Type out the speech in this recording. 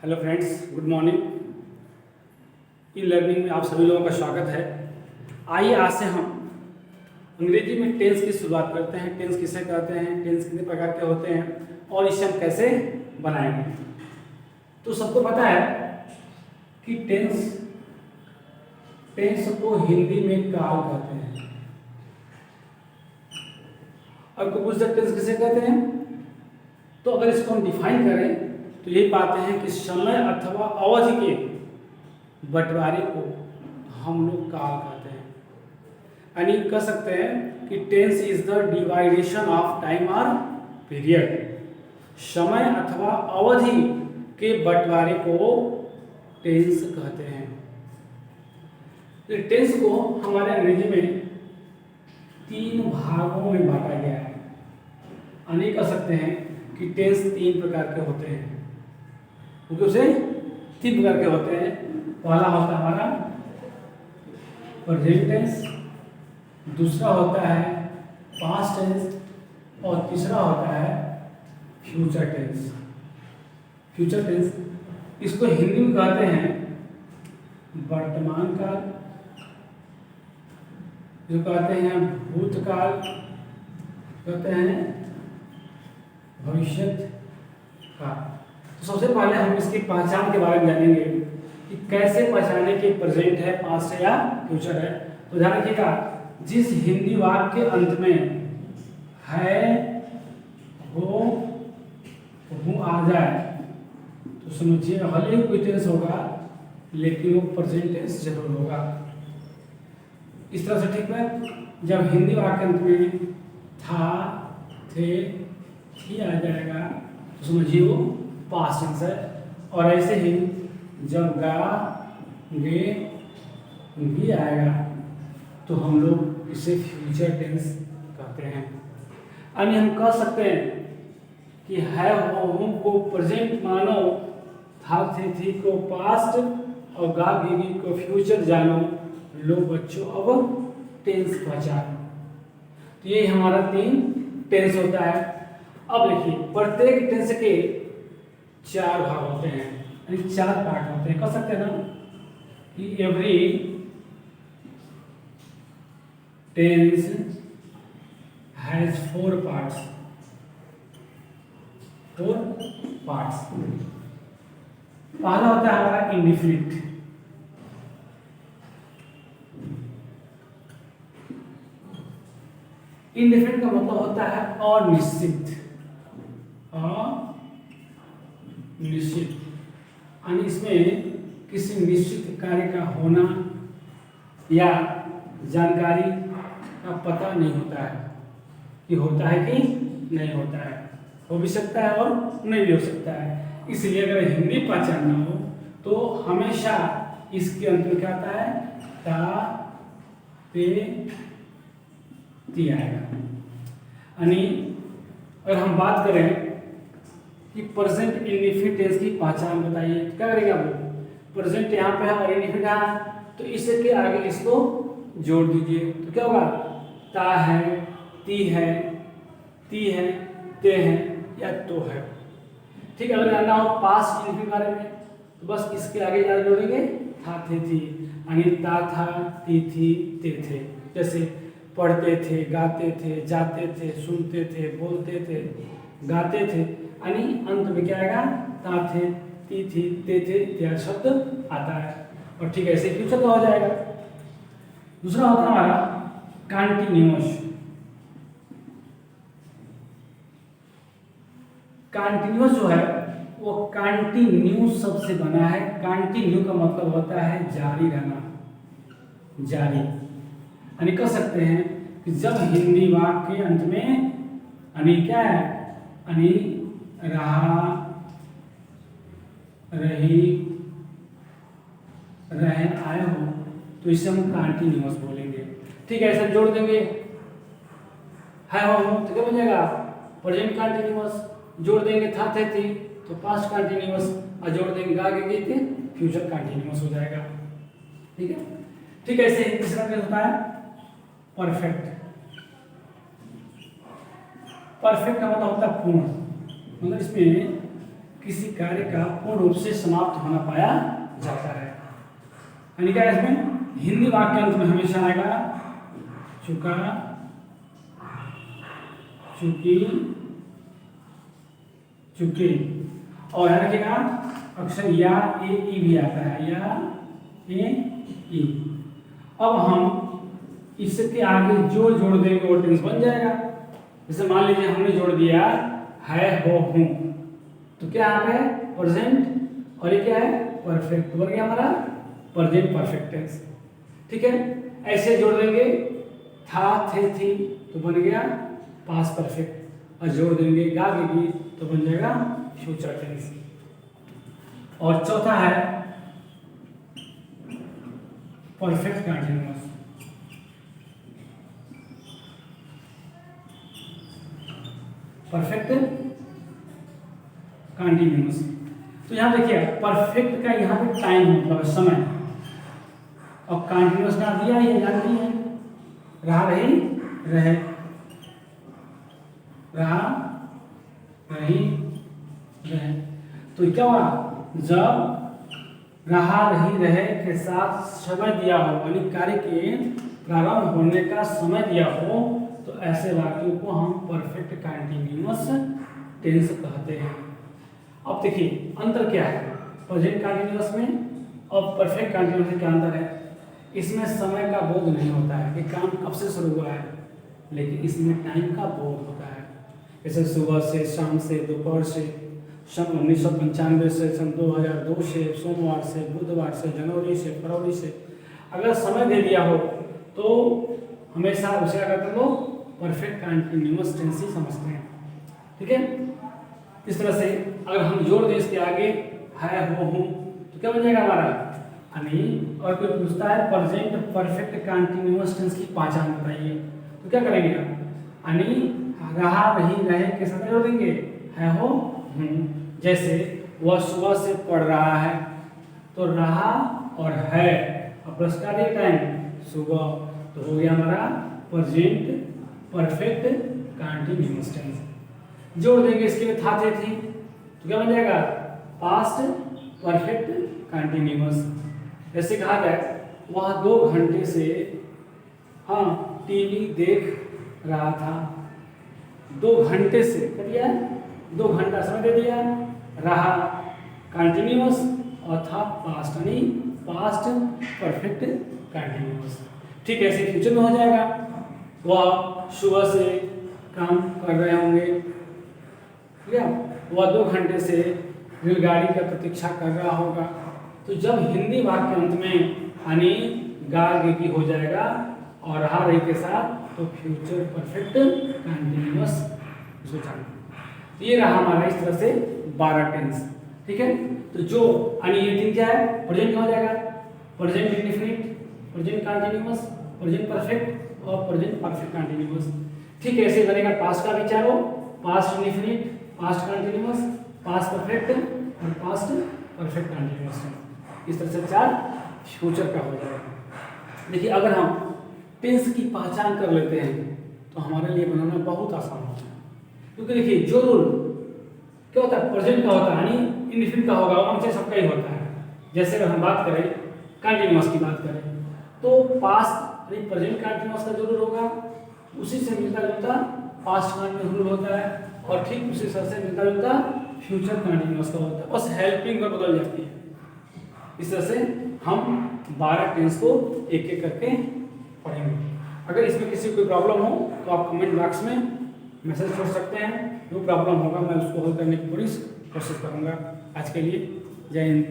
Hello friends, good morning. E learning में आप सभी लोगों का स्वागत है। आइए आज से हम अंग्रेजी में टेंस की शुरुआत करते हैं। टेंस किसे कहते हैं, टेंस कितने प्रकार के होते हैं और इसे हम कैसे बनाएंगे। तो सबको पता है कि टेंस को हिंदी में काल कहते हैं। अब को पूछ सकते टेंस किसे कहते हैं, तो अगर इसको हम डिफाइन करें तो ये पाते हैं कि समय अथवा अवधि के बंटवारे को हम लोग काल कहते हैं। यानी कह सकते हैं कि tense is the division of time और पीरियड। समय अथवा अवधि के बंटवारे को टेंस कहते हैं। तो टेंस को हमारे अंग्रेजी में 3 भागों में बांटा गया है। यानी कह सकते हैं कि टेंस 3 प्रकार के होते हैं, क्योंकि उसे 3 प्रकार के होते हैं। पहला होता है हमारा प्रेजेंट टेंस, दूसरा होता है पास्ट टेंस और तीसरा होता है फ्यूचर टेंस। फ्यूचर टेंस इसको हिंदी में कहते हैं वर्तमान काल, जो कहते हैं भूतकाल, कहते हैं भविष्य काल। तो सबसे पहले हम इसकी पहचान के बारे में जानेंगे कि कैसे पहचाने कि प्रेजेंट है, पास्ट है या फ्यूचर है। तो ध्यान रखिएगा, जिस हिंदी वाक्य के अंत में है, हो, हूँ आ जाए तो समझिए भले ही कोई टेंस होगा लेकिन वो प्रेजेंट टेंस जरूर होगा। इस तरह से ठीक है। जब हिंदी वाक्य के अंत में था, थे, थी आ जाएगा तो समझिए वो पास्ट टेंस है। और ऐसे ही जब गा, गे, भी आएगा तो हम लोग इसे फ्यूचर टेंस कहते हैं। यानी हम कह सकते हैं कि है, हो, हूँ को प्रेजेंट मानो, था, थे, थी को पास्ट और गा, गे को फ्यूचर जानो। लो बच्चों अब टेंस पहचानो। तो ये हमारा 3 टेंस होता है। अब देखिए, प्रत्येक टेंस के 4 भाग होते हैं, यानी 4 पार्ट होते हैं। कह सकते हैं ना कि every tense has 4 parts. 4 parts. पहला होता है हमारा इंडिफिनिट। इंडिफिनिट का मतलब होता है अनिश्चित। निश्चित यानी इसमें किसी निश्चित कार्य का होना या जानकारी का पता नहीं होता है कि होता है कि नहीं होता है। हो भी सकता है और नहीं भी हो सकता है। इसलिए अगर हिंदी पहचानना हो तो हमेशा इसके अंत में क्या आता है, ता, ते, ती आएगा। यानी अगर हम बात करें कि प्रेजेंट इंडिफिनिट टेंस की पहचान बताइए, क्या करेंगे आप लोग। प्रेजेंट यहाँ पे है और इंडिफिनिट है, तो इसके आगे इसको जोड़ दीजिए तो क्या होगा, ता है, ती है, ती है, ते है या तो है। ठीक है। अगर जानना हो पास्ट इंडिफिनिट बारे में तो बस इसके आगे क्या जोड़ेंगे, था, थे, थी। यानी ता था, ती थी, ते थे। जैसे पढ़ते थे, गाते थे, जाते थे, सुनते थे, बोलते थे, गाते थे। यानी अंत में क्या आएगा, ता थे, ती थी, ते थे इत्यादि शब्द आता है। और ठीक है, ऐसे फ्यूचर का हो जाएगा। दूसरा होता है हमारा कंटिन्यूअस। कंटिन्यूअस जो है वो कंटिन्यू शब्द से बना है। कंटिन्यू का मतलब होता है जारी रहना, जारी। यानी कह सकते हैं कि जब हिंदी वाक्य के अंत में यानी क्या है, यानी रहा, रही, रहे, आए हो तो इसे हम कंटिन्यूअस बोलेंगे। ठीक है। ऐसे जोड़ देंगे, है, हो तो क्या बन जाएगा, प्रेजेंट कंटिन्यूअस। जोड़ देंगे था, थे, थी तो पास्ट कंटिन्यूअस, और जोड़ देंगे गा, गे, थे, फ्यूचर कंटिन्यूअस हो जाएगा। ठीक है। ठीक है। ऐसे ही तीसरा टेंस होता है परफेक्ट। परफेक्ट का मतलब होता है पूर्ण। मतलब इसमें किसी कार्य का पूर्ण रूप से समाप्त होना पाया जाता है। यानी क्या इसमें हिंदी वाक्य अंत में हमेशा आएगा चुका, चुकी, चुके, और यहाँ रखिएगा अक्षर या ए ई भी आता है, या ए ई। अब हम इसके आगे जो जोड़ देंगे वो टेंस बन जाएगा। जैसे मान लीजिए हमने जोड़ दिया है, हो, हूं, तो क्या यहाँ पे प्रेजेंट और ये क्या है परफेक्ट, बन गया हमारा प्रेजेंट परफेक्ट टेंस। ठीक है, ऐसे जोड़ देंगे था, थे, थी, तो बन गया पास्ट परफेक्ट, और जोड़ देंगे गा, गी, तो बन जाएगा फ्यूचर टेंस। और चौथा है परफेक्ट कंटीन्यूअस। परफेक्ट कंटीन्यूअस, तो यहां देखिए परफेक्ट का यहां पे टाइम मतलब समय, और कंटीन्यूअस का दिया ये जानती है रहा, रही, रहे, रहा, रही, रहे। तो क्या हुआ, जब रहा, रही, रहे के साथ समय दिया हो, यानी कार्य के प्रारंभ होने का समय दिया हो, तो ऐसे वाक्यों को हम परफेक्ट कंटीन्यूअस टेंस कहते हैं। अब देखिए अंतर क्या है प्रेजेंट कंटीन्यूअस में और परफेक्ट कंटीन्यूअस में, क्या अंतर है। इसमें समय का बोध नहीं होता है कि काम कब से शुरू हुआ है, लेकिन इसमें टाइम का बोध होता है। जैसे सुबह से, शाम से, दोपहर से, सन 1995 से, सन 2002 से, सोमवार से, बुधवार से, जनवरी से, फरवरी से, अगर समय दे दिया हो तो हमेशा उसे क्या करते लोग परफेक्ट कंटीन्यूअस टेंस ही समझते हैं। ठीक है, इस तरह से अगर हम जोड़ दें इसके आगे है, हो, हूं, तो क्या बन जाएगा हमारा यानी। और कोई पूछता है प्रेजेंट परफेक्ट कंटीन्यूअस टेंस की पहचान बताइए, तो क्या करेंगे यानी रहा, रही, रहे के साथ जोड़ देंगे है, हो, हूं। जैसे वह सुबह से पढ़ रहा है, तो रहा और है, और प्लस का टाइम सुबह, तो हो गया हमारा प्रेजेंट परफेक्ट कंटीन्यूअस टेंस। जोड़ देंगे इसके लिए था, थे, थी, तो क्या बन जाएगा पास्ट परफेक्ट कंटीन्यूअस। जैसे कहा जाए वह 2 घंटे से टीवी देख रहा था, 2 घंटे से कर दिया, 2 घंटा समय दे दिया, रहा कंटीन्यूअस और था पास्ट, यानी पास्ट परफेक्ट कंटीन्यूअस। ठीक है, ऐसे फ्यूचर में हो जाएगा वह सुबह से काम कर रहे होंगे, ठीक है, वह 2 घंटे से रेलगाड़ी का प्रतीक्षा कर रहा होगा। तो जब हिंदी वाक्य अंत में यानी गार्ग की हो जाएगा और रहा, रही के साथ, तो फ्यूचर परफेक्ट कंटीन्यूअस हो जाएगा। तो ये रहा हमारा इस तरह से 12 टेंस। ठीक है, तो जो यानी ये 3 क्या है प्रेजेंट हो जाएगा, present indefinite, present continuous, present perfect और प्रेजेंट परफेक्ट कंटीन्यूअस। ठीक है, ऐसे बनेगा पास्ट का विचार हो, past indefinite, past continuous, past perfect और पास्ट परफेक्ट कंटीन्यूअस। इस तरह से 4 फ्यूचर का हो जाएगा। देखिए अगर हम टेंस की पहचान कर लेते हैं तो हमारे लिए बनाना बहुत आसान होता है, क्योंकि देखिए जो रूल क्या होता है प्रेजेंट का होता है यानी इंडेफिनिट का होगा, उनसे सबका ही होता है। जैसे अगर हम बात करें कंटीन्यूअस की बात करें तो पास्ट यानी प्रेजेंट कंटीन्यूअस का जो रूल होगा उसी से मिलता जुलता पास्ट कंटीन्यूअस रूल होता है, और ठीक उसी तरह से मिलता जुलता फ्यूचर कंटीन्यूअस का होता है, बस हेल्पिंग वर्ब बदल जाती है। इस तरह से हम 12 टेंस को एक एक करके पढ़ेंगे। अगर इसमें किसी को कोई प्रॉब्लम हो तो आप कमेंट बॉक्स में मैसेज छोड़ सकते हैं, जो प्रॉब्लम होगा मैं उसको हल करने की पूरी कोशिश करूँगा। आज के लिए जय हिंद।